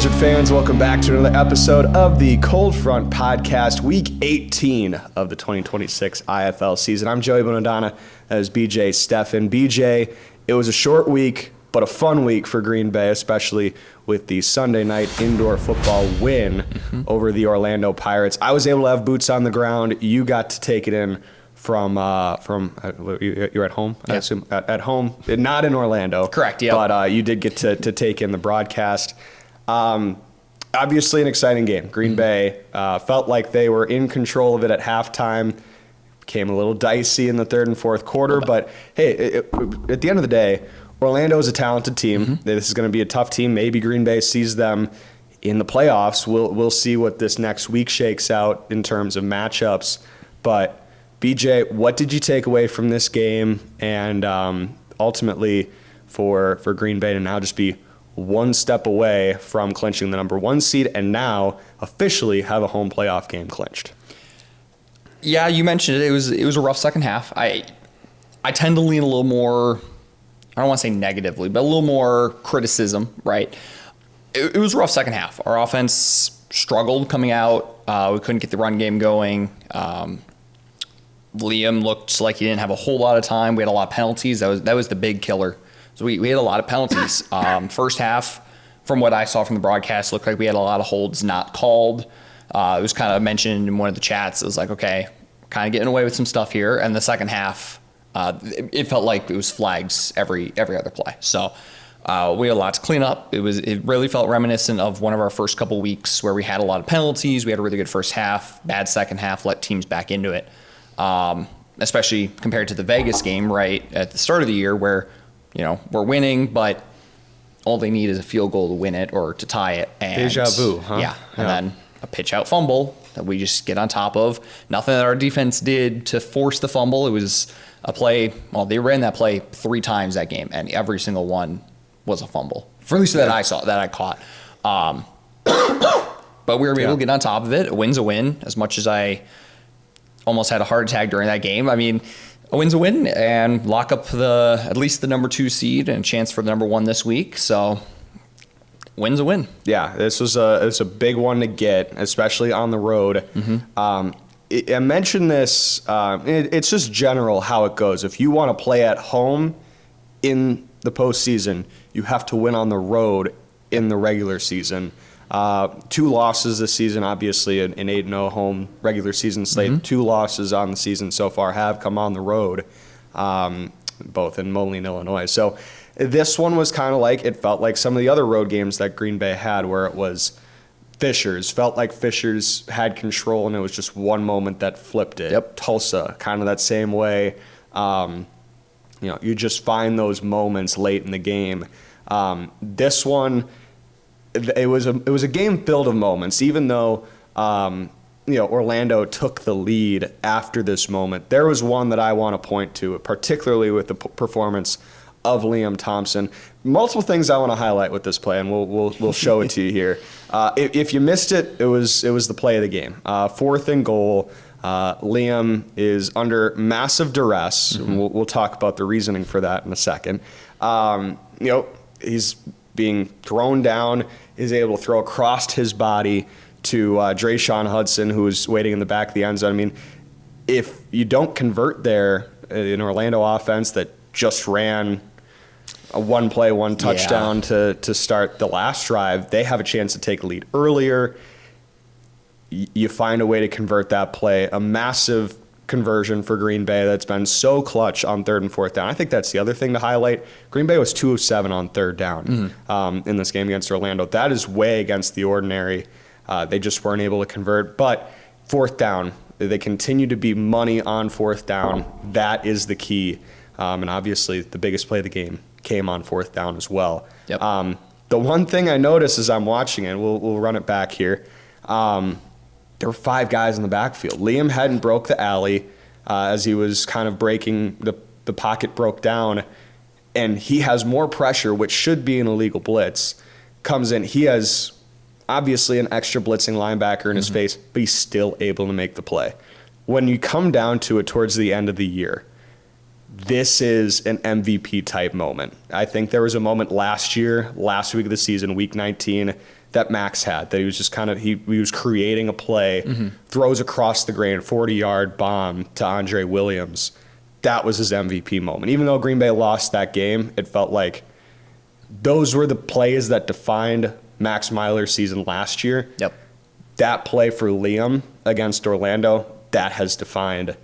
Blizzard fans, welcome back to another episode of the Cold Front Podcast, Week 18 of the 2026 IFL season. I'm Joey Bonadonna, that is BJ Steffen. BJ, it was a short week, but a fun week for Green Bay, especially with the Sunday night indoor football win over the Orlando Pirates. I was able to have boots on the ground. You got to take it in from you're at home, yeah. I assume, at home, not in Orlando. Correct, yeah. But you did get to take in the broadcast. Obviously an exciting game. Green Bay felt like they were in control of it at halftime. Became a little dicey in the third and fourth quarter, but hey, at the end of the day, Orlando is a talented team. This is going to be a tough team. Maybe Green Bay sees them in the playoffs. We'll see what this next week shakes out in terms of matchups. But BJ, what did you take away from this game, and ultimately for Green Bay to now just be one step away from clinching the number one seed and now officially have a home playoff game clinched? Yeah, you mentioned it. It was a rough second half. I tend to lean a little more, I don't want to say negatively, but a little more criticism, right? It was a rough second half. Our offense struggled coming out. We couldn't get the run game going. Liam looked like he didn't have a whole lot of time. We had a lot of penalties. That was the big killer. So we had a lot of penalties. First half, from what I saw from the broadcast, looked like we had a lot of holds not called. It was kind of mentioned in one of the chats. It was like, okay, kind of getting away with some stuff here. And the second half, it felt like it was flags every other play. So we had a lot to clean up. It really felt reminiscent of one of our first couple weeks where we had a lot of penalties. We had a really good first half, bad second half, let teams back into it. Especially compared to the Vegas game right at the start of the year where, we're winning, but all they need is a field goal to win it or to tie it. And Deja vu, huh? Yeah. And then a pitch out fumble that we just get on top of. Nothing that our defense did to force the fumble. It was a play. Well, they ran that play 3 times that game, and every single one was a fumble. For at least that I saw, that I caught. But we were able to get on top of it. A win's a win. As much as I almost had a heart attack during that game, I mean, a win's a win, and lock up at least the number 2 seed and a chance for the number 1 this week. So, win's a win. Yeah, this was a big one to get, especially on the road. I mentioned this. It's just general how it goes. If you want to play at home in the postseason, you have to win on the road in the regular season. 2 losses this season, obviously an 8-0 home regular season slate. 2 losses on the season so far have come on the road, both in Moline, Illinois. So this one was kind of like, it felt like some of the other road games that Green Bay had where it was Fishers. Felt like Fishers had control and it was just one moment that flipped it. Yep. Tulsa, kind of that same way. You just find those moments late in the game. This one, it was a game filled of moments. Even though Orlando took the lead after this moment, there was one that I want to point to, particularly with the performance of Liam Thompson. Multiple things I want to highlight with this play, and we'll show it to you here. If you missed it, it was the play of the game. 4th and goal. Liam is under massive duress. We'll talk about the reasoning for that in a second. He's being thrown down, is able to throw across his body to Drayshawn Hudson, who's waiting in the back of the end zone. I mean, if you don't convert there, an Orlando offense that just ran a 1 play, 1 touchdown to start the last drive, they have a chance to take a lead earlier. You find a way to convert that play, a massive conversion for Green Bay that's been so clutch on 3rd and 4th down. I think that's the other thing to highlight. Green Bay was 2 of 7 on 3rd down in this game against Orlando. That is way against the ordinary. They just weren't able to convert. But 4th down, they continue to be money on 4th down. That is the key. And obviously the biggest play of the game came on 4th down as well. Yep. The one thing I noticed as I'm watching it, we'll run it back here, there were 5 guys in the backfield. Liam hadn't broke the alley as he was kind of breaking, the pocket broke down, and he has more pressure, which should be an illegal blitz, comes in. He has obviously an extra blitzing linebacker in his face, but he's still able to make the play. When you come down to it towards the end of the year, this is an MVP type moment. I think there was a moment last week of the season, week 19, that Max had, that he was just kind of, he was creating a play, throws across the grain, 40-yard bomb to Andre Williams. That was his MVP moment. Even though Green Bay lost that game, it felt like those were the plays that defined Max Miler's season last year. Yep. That play for Liam against Orlando, that has defined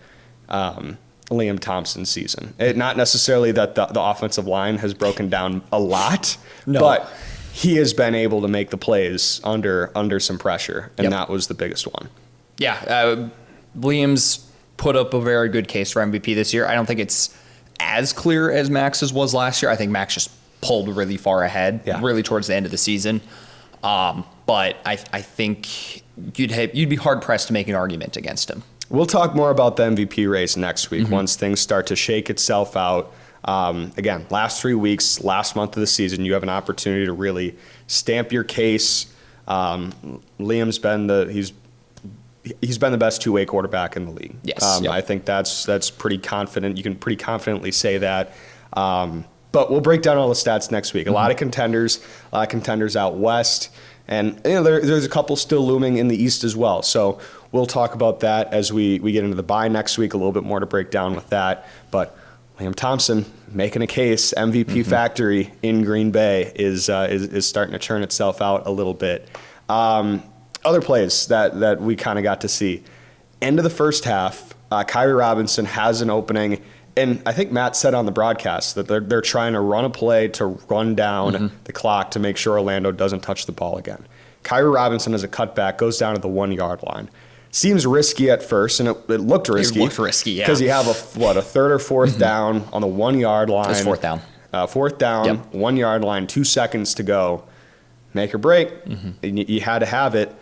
Liam Thompson's season. Not necessarily that the offensive line has broken down a lot, but he has been able to make the plays under some pressure, and that was the biggest one. Yeah, Liam's put up a very good case for MVP this year. I don't think it's as clear as Max's was last year. I think Max just pulled really far ahead, really towards the end of the season. But I think you'd be hard-pressed to make an argument against him. We'll talk more about the MVP race next week once things start to shake itself out. Again, last 3 weeks, last month of the season, you have an opportunity to really stamp your case. Liam's been he's been the best two-way quarterback in the league. Yes, I think that's pretty confident. You can pretty confidently say that. But we'll break down all the stats next week. A lot of contenders out west, and there's a couple still looming in the east as well. So we'll talk about that as we get into the bye next week. A little bit more to break down with that, but Liam Thompson making a case, MVP factory in Green Bay is starting to churn itself out a little bit. Other plays that we kind of got to see. End of the first half, Kyrie Robinson has an opening, and I think Matt said on the broadcast that they're trying to run a play to run down the clock to make sure Orlando doesn't touch the ball again. Kyrie Robinson as a cutback goes down to the 1-yard line. Seems risky at first, and it looked risky. It looked risky, yeah. Because you have a third or fourth down on the 1-yard line. It's fourth down. Fourth down, 1-yard line, 2 seconds to go. Make or break. And you had to have it.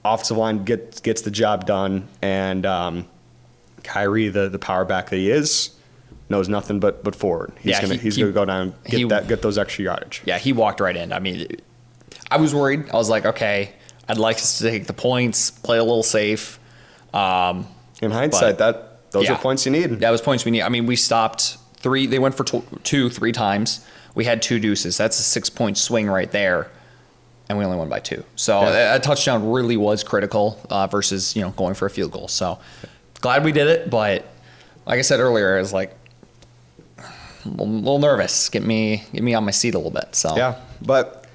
Offensive line gets the job done, and Kyrie, the power back that he is, knows nothing but forward. He's gonna go down, get those extra yardage. Yeah, he walked right in. I mean, I was worried. I was like, okay, I'd like us to take the points, play a little safe. In hindsight, those are points you need. That was points we need. I mean, we stopped 3. They went for 3 times. We had 2 deuces. That's a 6-point swing right there, and we only won by 2. So a touchdown really was critical versus going for a field goal. So glad we did it, but like I said earlier, I was like a little nervous. Get me on my seat a little bit. So yeah, but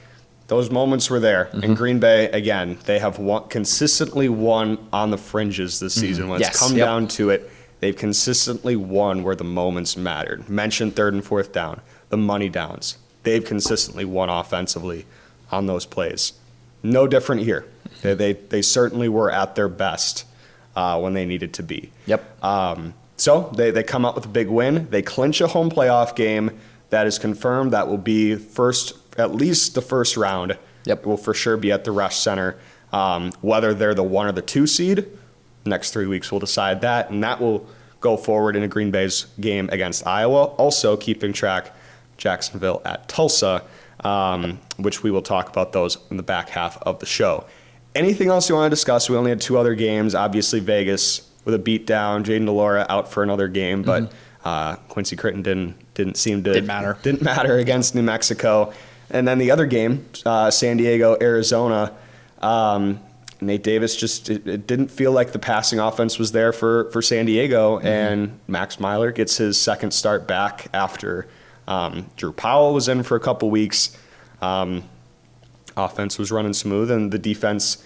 those moments were there. In Green Bay, again, they have consistently won on the fringes this season. When it's come down to it, they've consistently won where the moments mattered. Mentioned third and fourth down, the money downs. They've consistently won offensively on those plays. No different here. They certainly were at their best when they needed to be. So they come out with a big win. They clinch a home playoff game that is confirmed. That will be at least the first round. Will for sure be at the Rush Center. Whether they're the 1 or the 2 seed, next 3 weeks will decide that, and that will go forward into Green Bay's game against Iowa. Also keeping track, Jacksonville at Tulsa, which we will talk about those in the back half of the show. Anything else you want to discuss? We only had 2 other games. Obviously, Vegas with a beatdown. Jaden DeLora out for another game, but Quincy Critton didn't matter against New Mexico. And then the other game, San Diego, Arizona. Nate Davis it didn't feel like the passing offense was there for San Diego, and Max Miler gets his second start back after Drew Powell was in for a couple weeks. Offense was running smooth, and the defense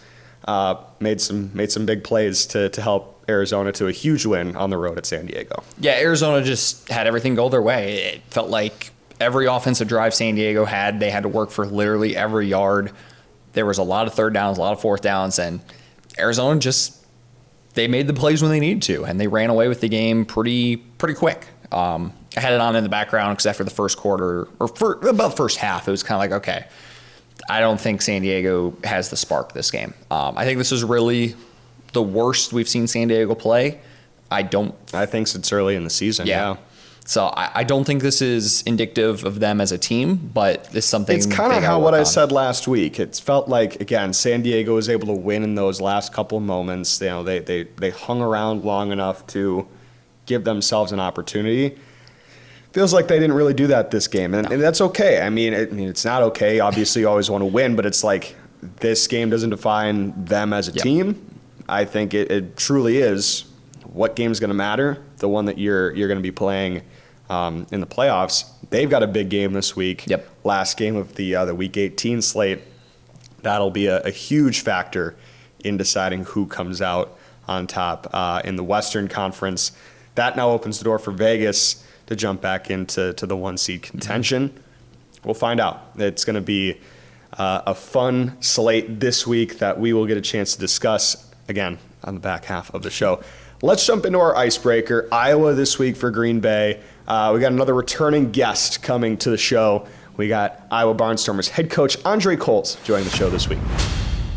made some big plays to help Arizona to a huge win on the road at San Diego. Yeah, Arizona just had everything go their way. It felt like every offensive drive San Diego had, they had to work for literally every yard. There was a lot of third downs, a lot of fourth downs, and Arizona they made the plays when they needed to, and they ran away with the game pretty quick. I had it on in the background because after the first quarter, or about the first half, it was kind of like, okay, I don't think San Diego has the spark this game. I think this is really the worst we've seen San Diego play. I think it's early in the season. Yeah. So I don't think this is indicative of them as a team, but it's something. It's kind of how what I said last week. It felt like, again, San Diego was able to win in those last couple of moments. They hung around long enough to give themselves an opportunity. Feels like they didn't really do that this game, and that's okay. I mean, it's not okay. Obviously, you always want to win, but it's like this game doesn't define them as a team. I think it truly is. What game is going to matter? The one that you're going to be playing in the playoffs. They've got a big game this week. Yep. Last game of the Week 18 slate. That'll be a huge factor in deciding who comes out on top in the Western Conference. That now opens the door for Vegas to jump back into the 1 seed contention. We'll find out. It's going to be a fun slate this week that we will get a chance to discuss again on the back half of the show. Let's jump into our icebreaker. Iowa this week for Green Bay. We got another returning guest coming to the show. We got Iowa Barnstormers head coach Andre Coles joining the show this week.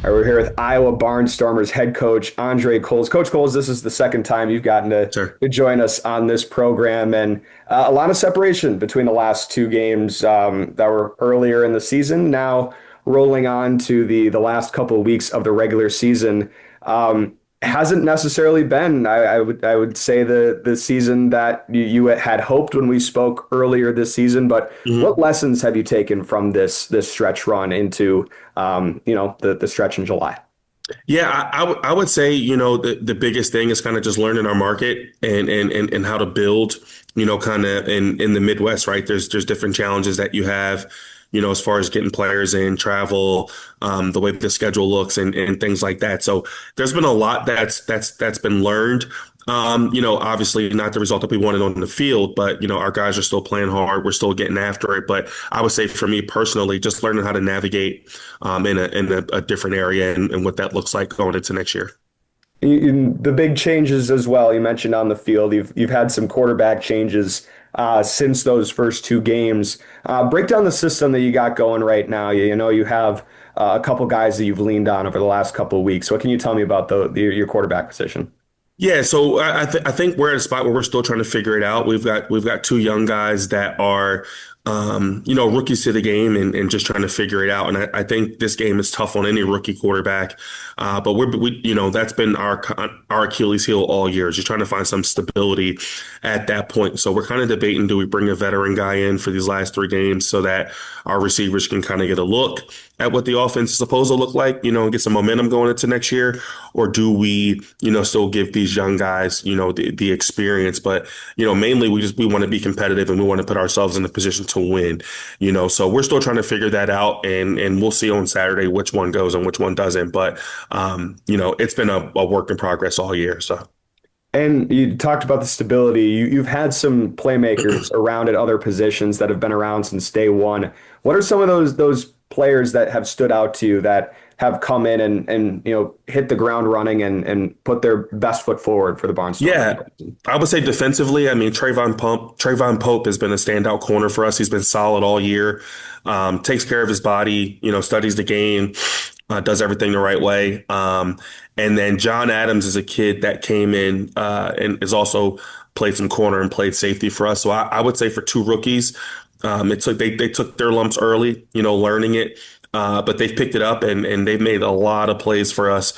All right, we're here with Iowa Barnstormers head coach Andre Coles. Coach Coles, this is the second time you've gotten to join us on this program, and a lot of separation between the last two games that were earlier in the season, now rolling on to the last couple of weeks of the regular season. Hasn't necessarily been, I would say, the season that you had hoped when we spoke earlier this season. But what lessons have you taken from this stretch run into the stretch in July? Yeah, I would say, the biggest thing is kind of just learning our market and how to build, kind of in the Midwest, right? There's different challenges that you have, as far as getting players in, travel, the way the schedule looks and things like that. So there's been a lot that's been learned. Obviously not the result that we wanted on the field, but, our guys are still playing hard. We're still getting after it. But I would say for me personally, just learning how to navigate in a different area and what that looks like going into next year. The big changes as well, you mentioned on the field, you've had some quarterback changes since those first two games. Break down the system that you got going right now. You have a couple guys that you've leaned on over the last couple of weeks. What can you tell me about your quarterback position? Yeah, so I think we're at a spot where we're still trying to figure it out. We've got two young guys that are rookies to the game and just trying to figure it out. And I think this game is tough on any rookie quarterback. But that's been our Achilles heel all year, just trying to find some stability at that point. So we're kind of debating, do we bring a veteran guy in for these last three games so that our receivers can kind of get a look at what the offense is supposed to look like, and get some momentum going into next year? Or do we, still give these young guys, the experience? But, mainly we want to be competitive and we want to put ourselves in a position to win, so we're still trying to figure that out, and we'll see on Saturday which one goes and which one doesn't. But, it's been a work in progress all year. So. And you talked about the stability. You've had some playmakers around at other positions that have been around since day one. What are some of those players that have stood out to you that have come in and hit the ground running and put their best foot forward for the Barnstormers? Yeah, I would say defensively, I mean, Trayvon Pope has been a standout corner for us. He's been solid all year, takes care of his body, studies the game, does everything the right way. And then John Adams is a kid that came in and is also played some corner and played safety for us. So I would say for two rookies, they took their lumps early, learning it. But they've picked it up and they've made a lot of plays for us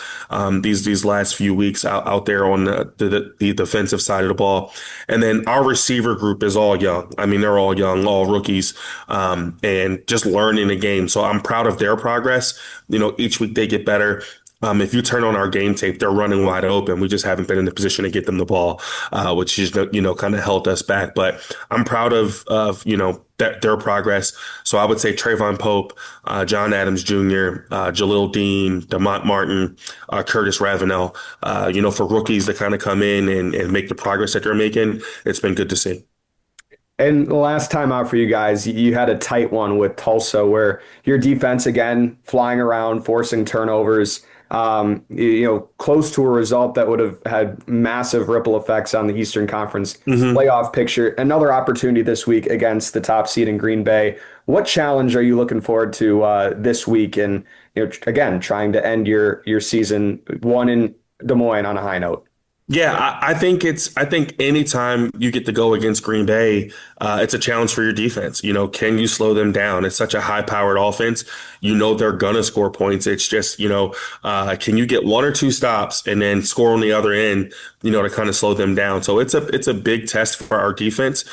these last few weeks out there on the defensive side of the ball. And then our receiver group is all young. I mean, they're all young, all rookies, and just learning the game. So I'm proud of their progress. Each week they get better. If you turn on our game tape, they're running wide open. We just haven't been in the position to get them the ball, which is, kind of held us back. But I'm proud of their progress. So I would say Trayvon Pope, John Adams Jr., Jalil Dean, DeMont Martin, Curtis Ravenel, for rookies to kind of come in and make the progress that they're making. It's been good to see. And the last time out for you guys, you had a tight one with Tulsa where your defense, again, flying around, forcing turnovers, close to a result that would have had massive ripple effects on the Eastern Conference playoff picture. Another opportunity this week against the top seed in Green Bay. What challenge are you looking forward to this week? And, again, trying to end your season one in Des Moines on a high note. Yeah, I think anytime you get to go against Green Bay, it's a challenge for your defense. Can you slow them down? It's such a high-powered offense. They're gonna score points. It's just, can you get one or two stops and then score on the other end, to kind of slow them down. So it's a big test for our defense.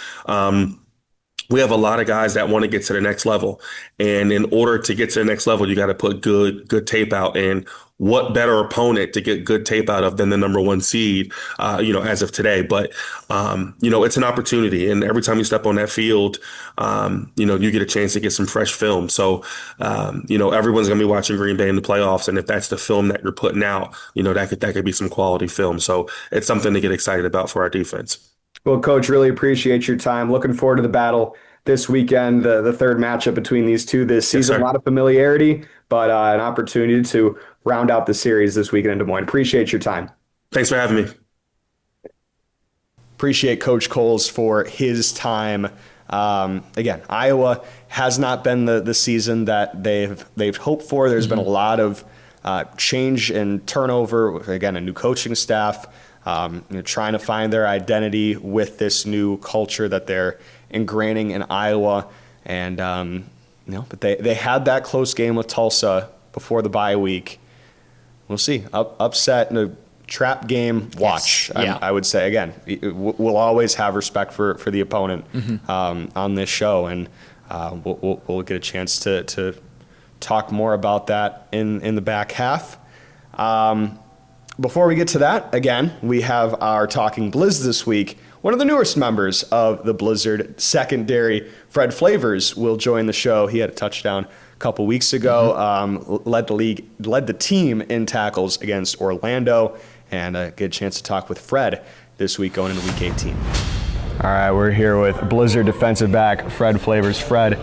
we have a lot of guys that want to get to the next level. And in order to get to the next level, you got to put good tape out. And what better opponent to get good tape out of than the number one seed, as of today. But, it's an opportunity. And every time you step on that field, you get a chance to get some fresh film. So, everyone's going to be watching Green Bay in the playoffs. And if that's the film that you're putting out, that could be some quality film. So it's something to get excited about for our defense. Well, Coach, really appreciate your time. Looking forward to the battle this weekend, the third matchup between these two this season. Yes, a lot of familiarity, but an opportunity to round out the series this weekend in Des Moines. Appreciate your time. Thanks for having me. Appreciate Coach Coles for his time. Again, Iowa has not been the season that they've hoped for. There's been a lot of change and turnover. Again, a new coaching staff. Trying to find their identity with this new culture that they're ingraining in Iowa. And, but they had that close game with Tulsa before the bye week. We'll see. Upset in a trap game, watch. Yes. Yeah. I would say, again, we'll always have respect for the opponent on this show. And we'll get a chance to talk more about that in the back half. Before we get to that, again, we have our Talking Blizz this week. One of the newest members of the Blizzard secondary, Fred Flavors, will join the show. He had a touchdown a couple weeks ago, led the team in tackles against Orlando, and get a chance to talk with Fred this week going into Week 18. All right, we're here with Blizzard defensive back Fred Flavors. Fred,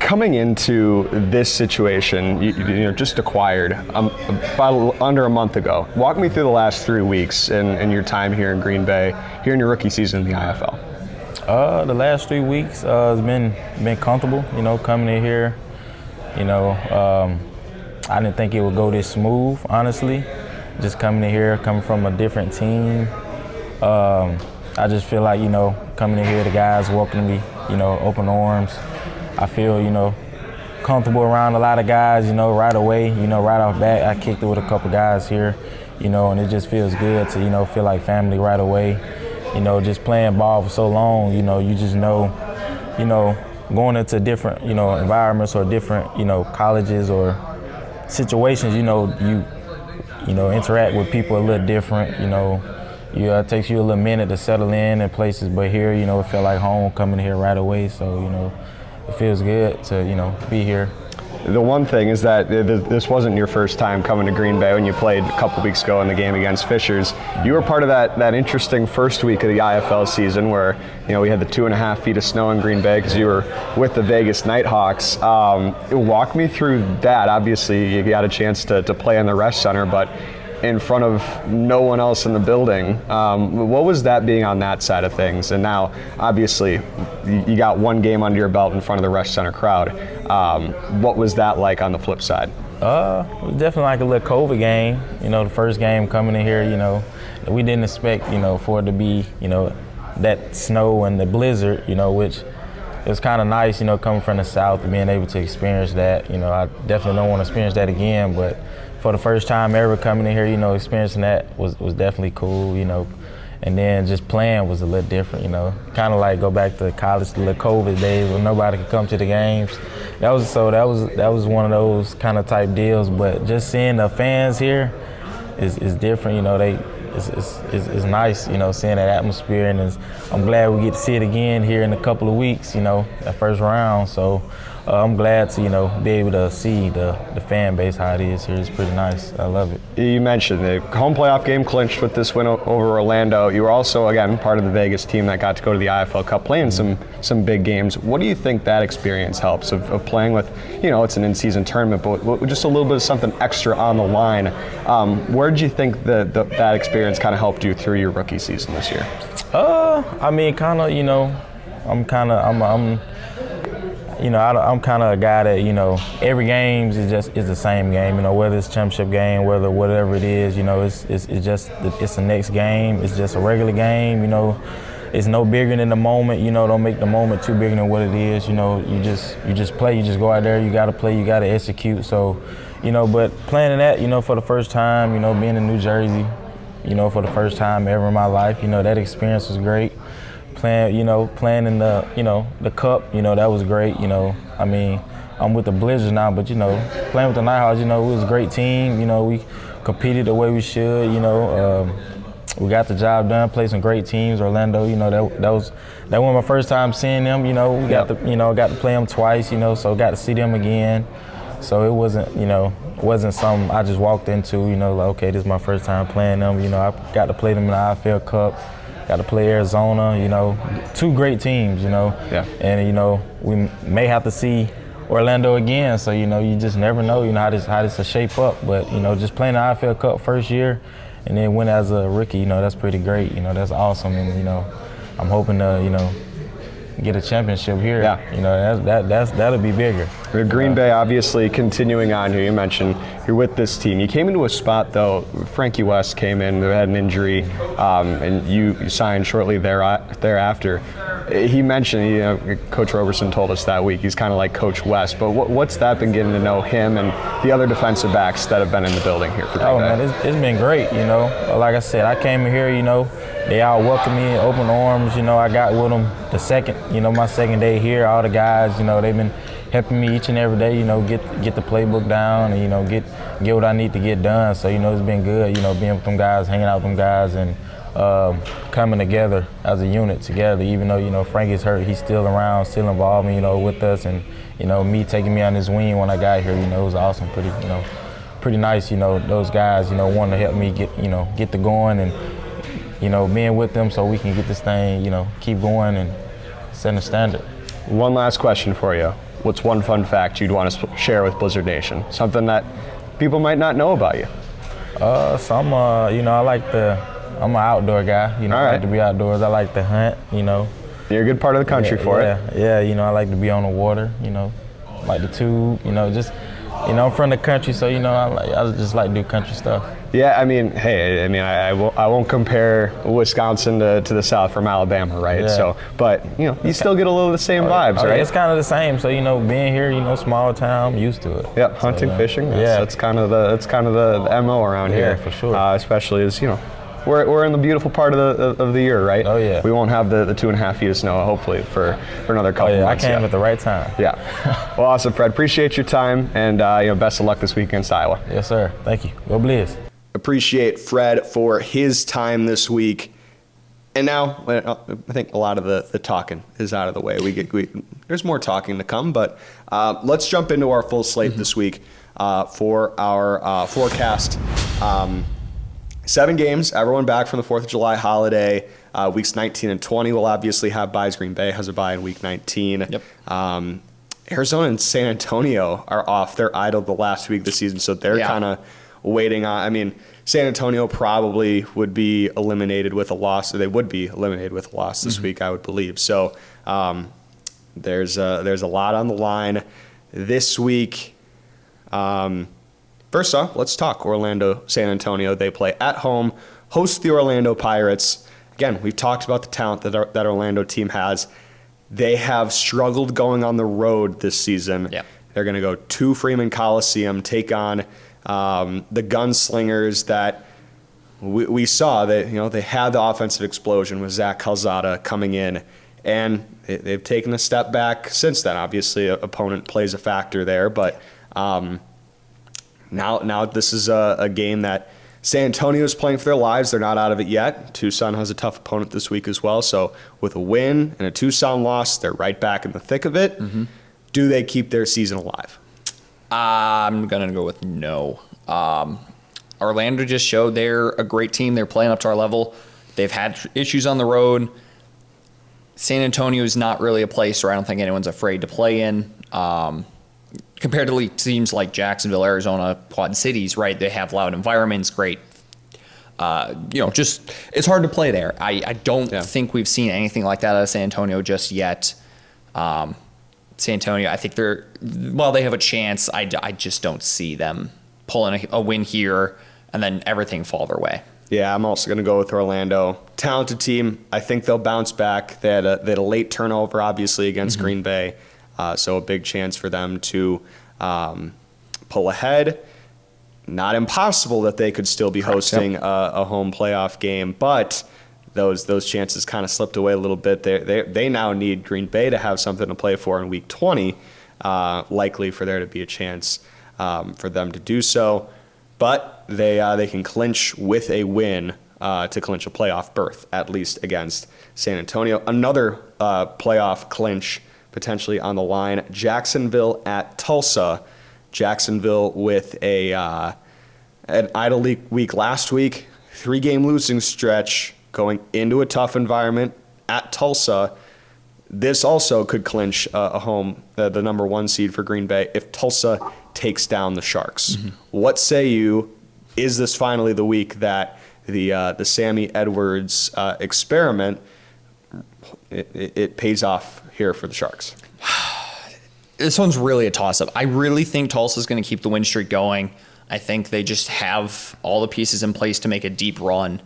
coming into this situation, you just acquired about under a month ago. Walk me through the last 3 weeks and your time here in Green Bay, here in your rookie season in the IFL. The last 3 weeks has been comfortable. Coming in here. I didn't think it would go this smooth, honestly. Just coming in here, coming from a different team. I just feel like coming in here, the guys welcoming me, open arms. I feel, comfortable around a lot of guys, right away, right off bat. I kicked it with a couple guys here, and it just feels good to, feel like family right away. Just playing ball for so long, you just know, going into different, environments or different, colleges or situations, you interact with people a little different, it takes you a little minute to settle in places, but here, it felt like home coming here right away, so, it feels good to, be here. The one thing is that this wasn't your first time coming to Green Bay when you played a couple weeks ago in the game against Fishers. You were part of that interesting first week of the IFL season where, we had the 2.5 feet of snow in Green Bay because you were with the Vegas Nighthawks. Walk me through that. Obviously, you got a chance to play in the rest center, but in front of no one else in the building. What was that being on that side of things? And now, obviously, you got one game under your belt in front of the Rush Center crowd. What was that like on the flip side? It was definitely like a little COVID game. The first game coming in here, we didn't expect, for it to be, that snow and the blizzard, which it was kind of nice, coming from the South and being able to experience that. I definitely don't want to experience that again, but for the first time ever coming in here, experiencing that was definitely cool, and then just playing was a little different, kind of like go back to college, the little COVID days when nobody could come to the games. That was one of those kind of type deals, but just seeing the fans here is different, it's nice, seeing that atmosphere, and I'm glad we get to see it again here in a couple of weeks, that first round. So I'm glad to, be able to see the fan base, how it is here. It's pretty nice. I love it. You mentioned the home playoff game clinched with this win over Orlando. You were also, again, part of the Vegas team that got to go to the IFL Cup, playing some big games. What do you think that experience helps of playing with, it's an in-season tournament, but just a little bit of something extra on the line? Where did you think that experience kind of helped you through your rookie season this year? I'm kind of a guy that, every game is the same game, whether it's championship game, whatever it is, it's the next game. It's just a regular game, it's no bigger than the moment, don't make the moment too bigger than what it is, you just play, you just go out there, you got to play, you got to execute. So, but playing in that, for the first time, being in New Jersey, for the first time ever in my life, that experience was great. playing in the cup, that was great. I mean, I'm with the Blizz now, but playing with the Nighthawks, it was a great team. We competed the way we should. We got the job done. Played some great teams. Orlando, that was my first time seeing them. We got to play them twice. So got to see them again. So it wasn't something I just walked into. Okay, this is my first time playing them. I got to play them in the IFL Cup. Got to play Arizona. Two great teams. Yeah. And we may have to see Orlando again, so you just never know, how this will shape up. But just playing the IFL Cup first year, and then win as a rookie, that's pretty great. That's awesome, and I'm hoping to get a championship here. Yeah. That'll be bigger. Green Bay obviously continuing on here. You mentioned you're with this team. You came into a spot though. Frankie West came in, who had an injury, and you signed shortly thereafter. He mentioned, Coach Roberson told us that week, he's kind of like Coach West. But what's that been getting to know him and the other defensive backs that have been in the building here for Green Bay? Oh man, it's been great. Like I said, I came here. They all welcomed me in open arms. I got with them my second day here. All the guys, they've been helping me each and every day. Get the playbook down and get what I need to get done. So it's been good. Being with them guys, hanging out with them guys, and coming together as a unit together. Even though Frankie's hurt, he's still around, still involved, with us, and me taking me on his wing when I got here. It was awesome. Pretty nice. Those guys, wanting to help me get the going and. Being with them so we can get this thing, keep going and set a standard. One last question for you. What's one fun fact you'd want to share with Blizzard Nation? Something that people might not know about you. I'm an outdoor guy. I like to be outdoors. I like to hunt, You're a good part of the country for it. Yeah, I like to be on the water, like the tube, I'm from the country, so I just like to do country stuff. Yeah, I won't compare Wisconsin to the South from Alabama, right? Yeah. So, but you still get a little of the same vibes, right? It's kind of the same. So being here, small town, I'm used to it. Yeah, hunting, fishing. That's kind of the MO around here. For sure. Especially as we're in the beautiful part of the year, right? Oh yeah. We won't have the 2.5 feet of snow, hopefully, for another couple months. I came at the right time. Yeah. Well, awesome, Fred. Appreciate your time, and best of luck this week against Iowa. Yes, sir. Thank you. Go Blizz. Appreciate Fred for his time this week. And now I think a lot of the talking is out of the way. There's more talking to come, but let's jump into our full slate this week for our forecast. 7 games, everyone back from the 4th of July holiday. Weeks 19 and 20 will obviously have byes. Green Bay has a bye in week 19. Yep. Arizona and San Antonio are off. They're idle the last week of the season, so they're kind of waiting on. San Antonio probably would be eliminated with a loss, or they would be eliminated with a loss this week, I would believe. So there's a lot on the line this week. First off, let's talk Orlando, San Antonio. They play at home, host the Orlando Pirates. Again, we've talked about the talent that Orlando team has. They have struggled going on the road this season. Yeah. They're going to go to Freeman Coliseum, take on the gunslingers that we saw. That they had the offensive explosion with Zach Calzada coming in, and they've taken a step back since then. Obviously, opponent plays a factor there, but now this is a game that San Antonio is playing for their lives. They're not out of it yet. Tucson has a tough opponent this week as well. So with a win and a Tucson loss, they're right back in the thick of it. Mm-hmm. Do they keep their season alive? I'm going to go with no. Orlando just showed they're a great team. They're playing up to our level. They've had issues on the road. San Antonio is not really a place where I don't think anyone's afraid to play in. Compared to teams like Jacksonville, Arizona, Quad Cities, right? They have loud environments, great. Just it's hard to play there. I don't think we've seen anything like that out of San Antonio just yet. San Antonio, I think they have a chance. I just don't see them pulling a win here and then everything fall their way. Yeah, I'm also going to go with Orlando. Talented team. I think they'll bounce back. They had a late turnover, obviously, against Green Bay. So a big chance for them to pull ahead. Not impossible that they could still be hosting a home playoff game, but those chances kind of slipped away a little bit. They now need Green Bay to have something to play for in Week 20, likely for there to be a chance for them to do so. But they can clinch with a win to clinch a playoff berth, at least against San Antonio. Another playoff clinch potentially on the line, Jacksonville at Tulsa. Jacksonville with an idle week last week, 3-game losing stretch, going into a tough environment at Tulsa. This also could clinch the number 1 seed for Green Bay if Tulsa takes down the Sharks. Mm-hmm. What say you? Is this finally the week that the Sammy Edwards experiment it pays off here for the Sharks? This one's really a toss-up. I really think Tulsa's going to keep the win streak going. I think they just have all the pieces in place to make a deep run.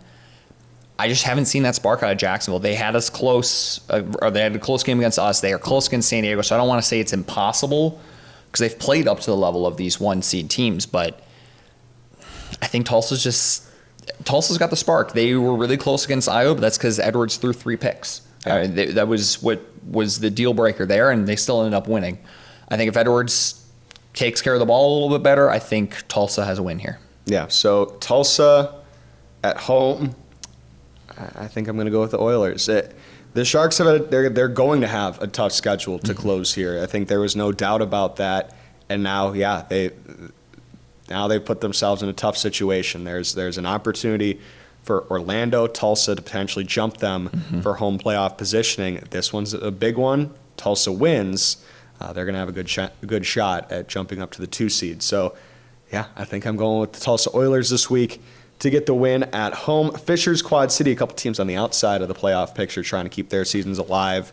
I just haven't seen that spark out of Jacksonville. They had us close, or they had a close game against us. They are close against San Diego, so I don't want to say it's impossible because they've played up to the level of these 1-seed teams, but I think Tulsa's got the spark. They were really close against Iowa, but that's because Edwards threw 3 picks. That was what was the deal breaker there, and they still ended up winning. I think if Edwards takes care of the ball a little bit better, I think Tulsa has a win here. Yeah, so Tulsa at home, I think I'm going to go with the Oilers. The Sharks they're going to have a tough schedule to close here. I think there was no doubt about that, and now they put themselves in a tough situation. There's an opportunity for Orlando, Tulsa to potentially jump them for home playoff positioning. This one's a big one. Tulsa wins. They're going to have a good shot at jumping up to the 2 seed. So, I think I'm going with the Tulsa Oilers this week to get the win at home. Fishers, Quad City, a couple teams on the outside of the playoff picture trying to keep their seasons alive.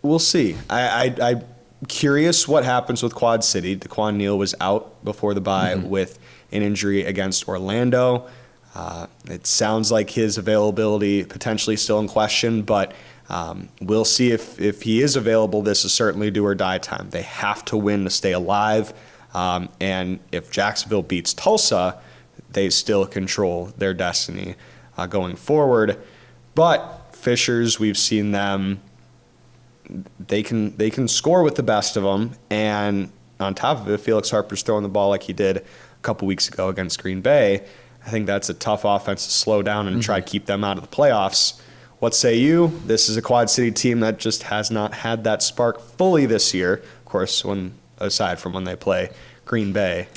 We'll see. I'm curious what happens with Quad City. DeQuan Neal was out before the bye with an injury against Orlando. It sounds like his availability potentially still in question, but we'll see if he is available. This is certainly do or die time. They have to win to stay alive. And if Jacksonville beats Tulsa, they still control their destiny going forward. But Fishers, we've seen them. They can score with the best of them, and on top of it, Felix Harper's throwing the ball like he did a couple weeks ago against Green Bay. I think that's a tough offense to slow down and try to keep them out of the playoffs. What say you? This is a Quad City team that just has not had that spark fully this year. Of course, aside from when they play Green Bay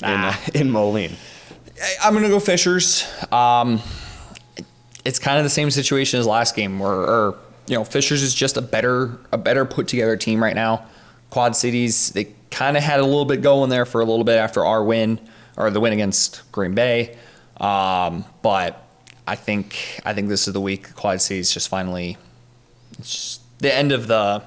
in Moline. I'm going to go Fishers. It's kind of the same situation as last game where Fishers is just a better put together team right now. Quad Cities, they kind of had a little bit going there for a little bit after our win, or the win against Green Bay. But I think this is the week Quad Cities just finally, it's just the end of the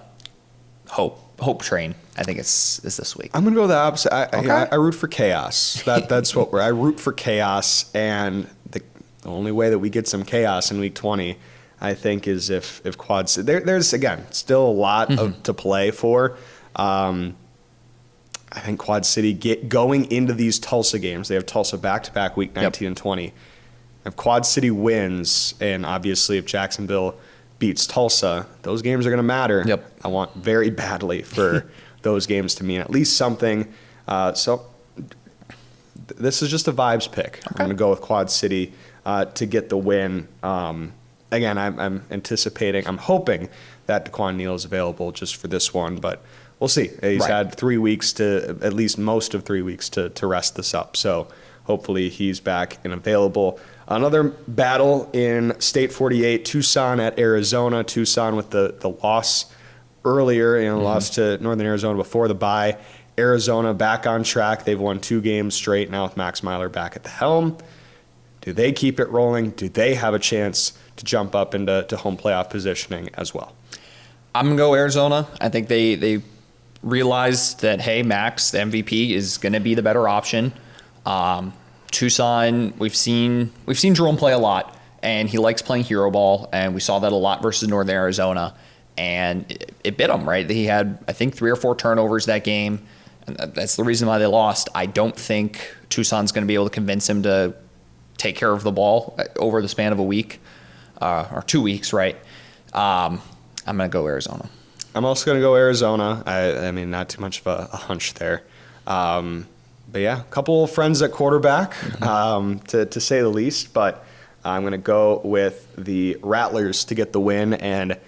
hope train. I think it's this week. I'm gonna go the opposite. I root for chaos. That's what I root for chaos, and the only way that we get some chaos in Week 20, I think, is if Quad City. There's again still a lot to play for. I think Quad City going into these Tulsa games. They have Tulsa back-to-back Week 19 and 20. If Quad City wins, and obviously if Jacksonville beats Tulsa, those games are going to matter. Yep. I want very badly for those games to mean at least something. So this is just a vibes pick. Okay. I'm going to go with Quad City to get the win. Again, I'm hoping that DeQuan Neal is available just for this one, but we'll see. He's had 3 weeks at least most of 3 weeks to rest this up. So hopefully he's back and available. Another battle in State 48, Tucson at Arizona. Tucson with the loss earlier, lost to Northern Arizona before the bye. Arizona back on track. They've won 2 games straight now with Max Myler back at the helm. Do they keep it rolling? Do they have a chance to jump up into home playoff positioning as well? I'm going to go Arizona. I think they realized that, hey, Max, the MVP, is going to be the better option. Tucson, we've seen Jerome play a lot, and he likes playing hero ball, and we saw that a lot versus Northern Arizona, and it bit him, right? He had, I think, 3 or 4 turnovers that game, and that's the reason why they lost. I don't think Tucson's going to be able to convince him to take care of the ball over the span of a week or 2 weeks, right? I'm going to go Arizona. I'm also going to go Arizona. I mean, not too much of a hunch there. But yeah, a couple of friends at quarterback, to say the least. But I'm going to go with the Rattlers to get the win and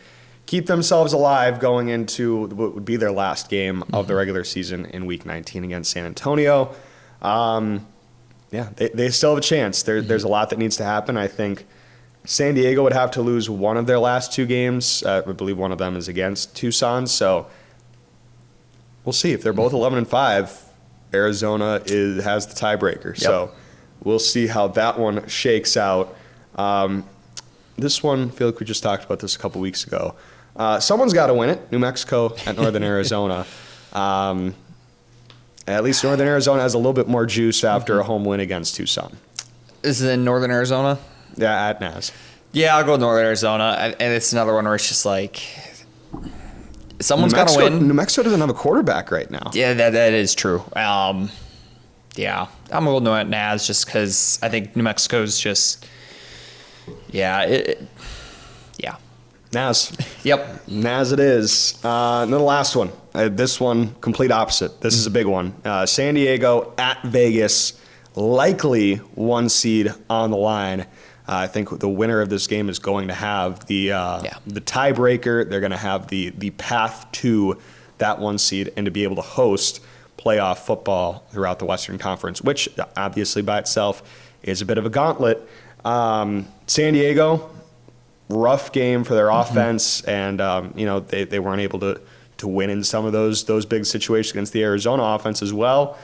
keep themselves alive going into what would be their last game of the regular season in Week 19 against San Antonio. Yeah, they still have a chance. There's a lot that needs to happen. I think San Diego would have to lose one of their last 2 games. I believe one of them is against Tucson. So we'll see. If they're both 11-5, Arizona has the tiebreaker. Yep. So we'll see how that one shakes out. This one, I feel like we just talked about this a couple weeks ago. Someone's got to win it. New Mexico at Northern Arizona. At least Northern Arizona has a little bit more juice after a home win against Tucson. Is it in Northern Arizona? Yeah, at NAS. Yeah, I'll go with Northern Arizona. And it's another one where it's just like, someone's got to win. New Mexico doesn't have a quarterback right now. Yeah, that is true. Yeah, I'm going to go with NAS just because I think New Mexico's just, yeah. NAS. Yep. NAS it is. And then the last one. This one, complete opposite. This is a big one. San Diego at Vegas, likely 1 seed on the line. I think the winner of this game is going to have the tiebreaker. They're going to have the path to that 1 seed and to be able to host playoff football throughout the Western Conference, which obviously by itself is a bit of a gauntlet. San Diego, rough game for their offense, and they weren't able to win in some of those big situations against the Arizona offense as well.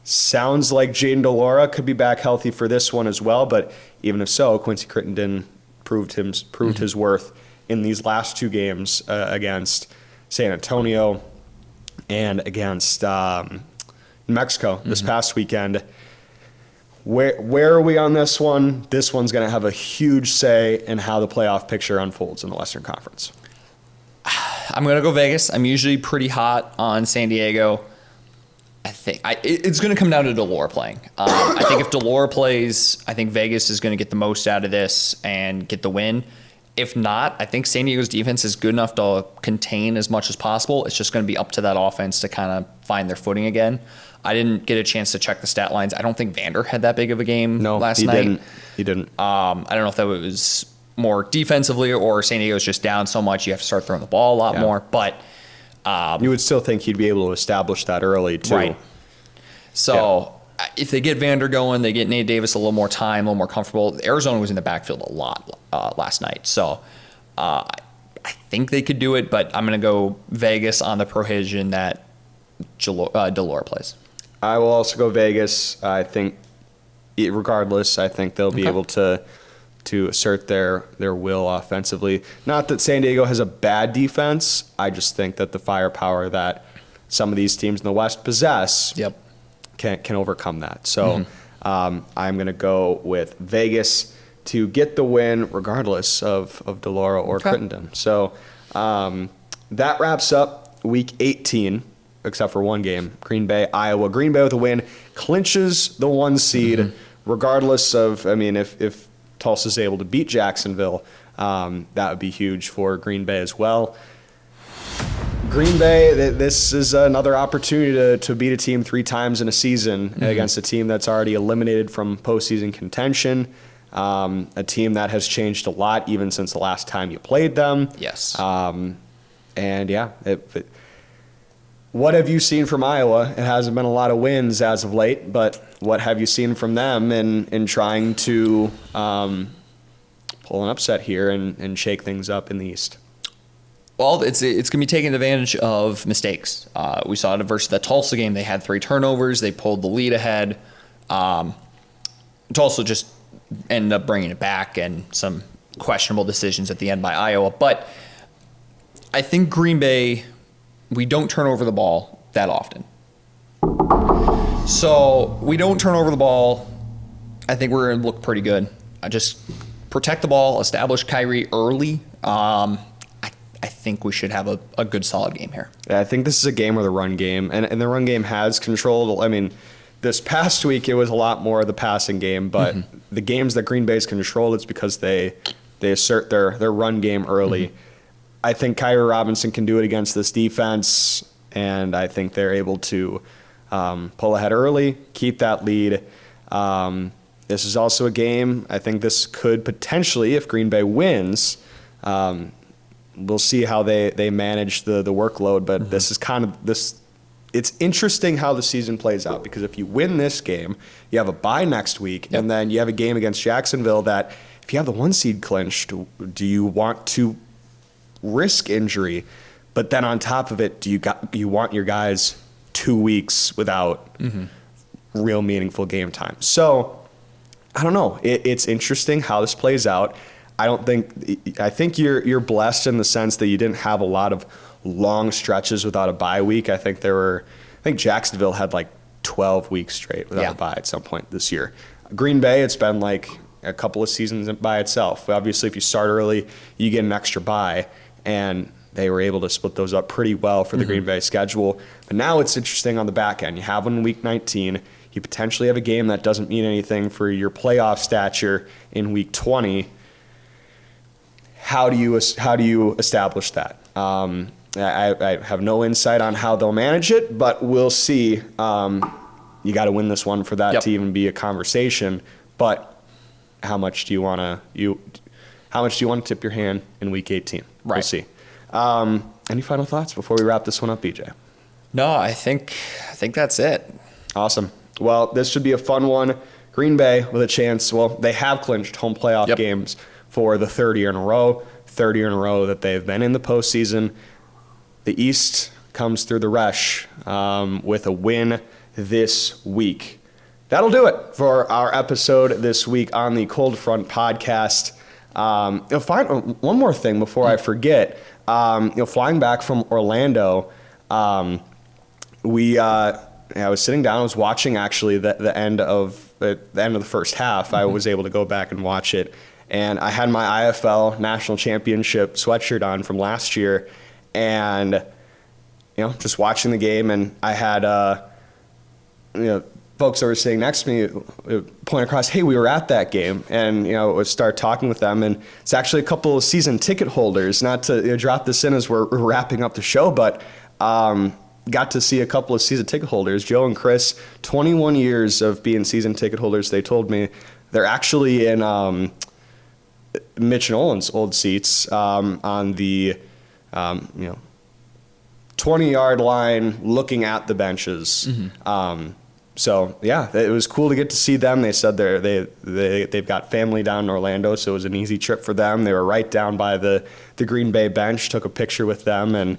Sounds like Jaden Delora could be back healthy for this one as well, but even if so, Quincy Crittenden proved his worth in these last 2 games against San Antonio and against New Mexico this past weekend. Where are we on this one? This one's going to have a huge say in how the playoff picture unfolds in the Western Conference. I'm going to go Vegas. I'm usually pretty hot on San Diego. I think it's going to come down to Delora playing. I think if Delora plays, I think Vegas is going to get the most out of this and get the win. If not, I think San Diego's defense is good enough to contain as much as possible. It's just going to be up to that offense to kind of find their footing again. I didn't get a chance to check the stat lines. I don't think Vander had that big of a game last night. He didn't. I don't know if that was more defensively or San Diego's just down so much you have to start throwing the ball a lot more. But you would still think he'd be able to establish that early, too. Right. So if they get Vander going, they get Nate Davis a little more time, a little more comfortable. Arizona was in the backfield a lot last night. So I think they could do it, but I'm going to go Vegas on the provision that Delora plays. I will also go Vegas. I think, regardless, I think they'll be able to assert their will offensively. Not that San Diego has a bad defense. I just think that the firepower that some of these teams in the West possess can overcome that. So I'm going to go with Vegas to get the win regardless of Delora or Crittenden. So that wraps up Week 18, except for one game, Green Bay, Iowa. Green Bay with a win clinches the 1 seed regardless of, if Tulsa's able to beat Jacksonville, that would be huge for Green Bay as well. Green Bay, this is another opportunity to beat a team 3 times in a season against a team that's already eliminated from postseason contention, a team that has changed a lot even since the last time you played them. Yes. What have you seen from Iowa? It hasn't been a lot of wins as of late, but what have you seen from them in trying to pull an upset here and shake things up in the East? Well, it's going to be taking advantage of mistakes. We saw it versus the Tulsa game. They had 3 turnovers. They pulled the lead ahead. Tulsa just ended up bringing it back and some questionable decisions at the end by Iowa. But I think Green Bay, we don't turn over the ball that often. So we don't turn over the ball. I think we're going to look pretty good. Just protect the ball, establish Kyrie early. I think we should have a good, solid game here. Yeah, I think this is a game where the run game, and the run game has controlled. this past week, it was a lot more of the passing game, but the games that Green Bay's controlled, it's because they assert their run game early. I think Kyrie Robinson can do it against this defense, and I think they're able to pull ahead early, keep that lead. This is also a game, I think this could potentially, if Green Bay wins, we'll see how they manage the workload, but this is kind of this. It's interesting how the season plays out, because if you win this game, you have a bye next week, and then you have a game against Jacksonville that, if you have the 1 seed clinched, do you want to risk injury? But then on top of it, you want your guys 2 weeks without real meaningful game time? So I don't know. It's interesting how this plays out. I think you're blessed in the sense that you didn't have a lot of long stretches without a bye week. I think Jacksonville had like 12 weeks straight without a bye at some point this year. Green Bay, it's been like a couple of seasons by itself. Obviously, if you start early, you get an extra bye, and they were able to split those up pretty well for the Green Bay schedule. But now it's interesting on the back end. You have one in Week 19. You potentially have a game that doesn't mean anything for your playoff stature in Week 20. How do you establish that? I have no insight on how they'll manage it, but we'll see. You got to win this one for that to even be a conversation. But how much do you want to tip your hand in Week 18? Right. We'll see. Any final thoughts before we wrap this one up, BJ? No, I think that's it. Awesome. Well, this should be a fun one. Green Bay with a chance. Well, they have clinched home playoff games for the third year in a row that they've been in the postseason. The East comes through the rush with a win this week. That'll do it for our episode this week on the Cold Front podcast. One more thing before I forget. Flying back from Orlando, I was sitting down. I was watching actually the end of the first half. I was able to go back and watch it, and I had my IFL National Championship sweatshirt on from last year, and just watching the game, and I had folks that were sitting next to me point across, hey, we were at that game, and would start talking with them, and it's actually a couple of season ticket holders. Not to drop this in as we're wrapping up the show, but got to see a couple of season ticket holders, Joe and Chris, 21 years of being season ticket holders. They told me they're actually in Mitch Nolan's old seats on the 20-yard line, looking at the benches. So yeah, it was cool to get to see them. They said they've got family down in Orlando, so it was an easy trip for them. They were right down by the Green Bay bench. Took a picture with them, and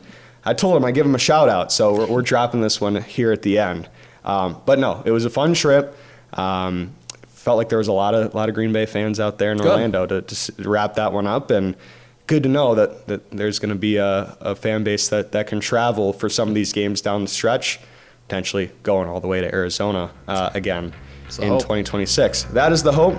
I told them I'd give them a shout out. So we're dropping this one here at the end. But no, it was a fun trip. Felt like there was a lot of Green Bay fans out there in Orlando to wrap that one up, and good to know that there's going to be a fan base that can travel for some of these games down the stretch, potentially going all the way to Arizona again in 2026. That is the hope.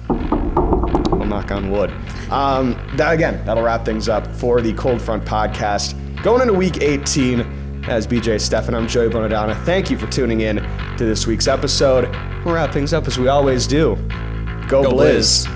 We'll knock on wood. That'll wrap things up for the Cold Front podcast. Going into Week 18, as BJ Steffen, I'm Joey Bonadonna. Thank you for tuning in to this week's episode. We'll wrap things up as we always do. Go Blizz.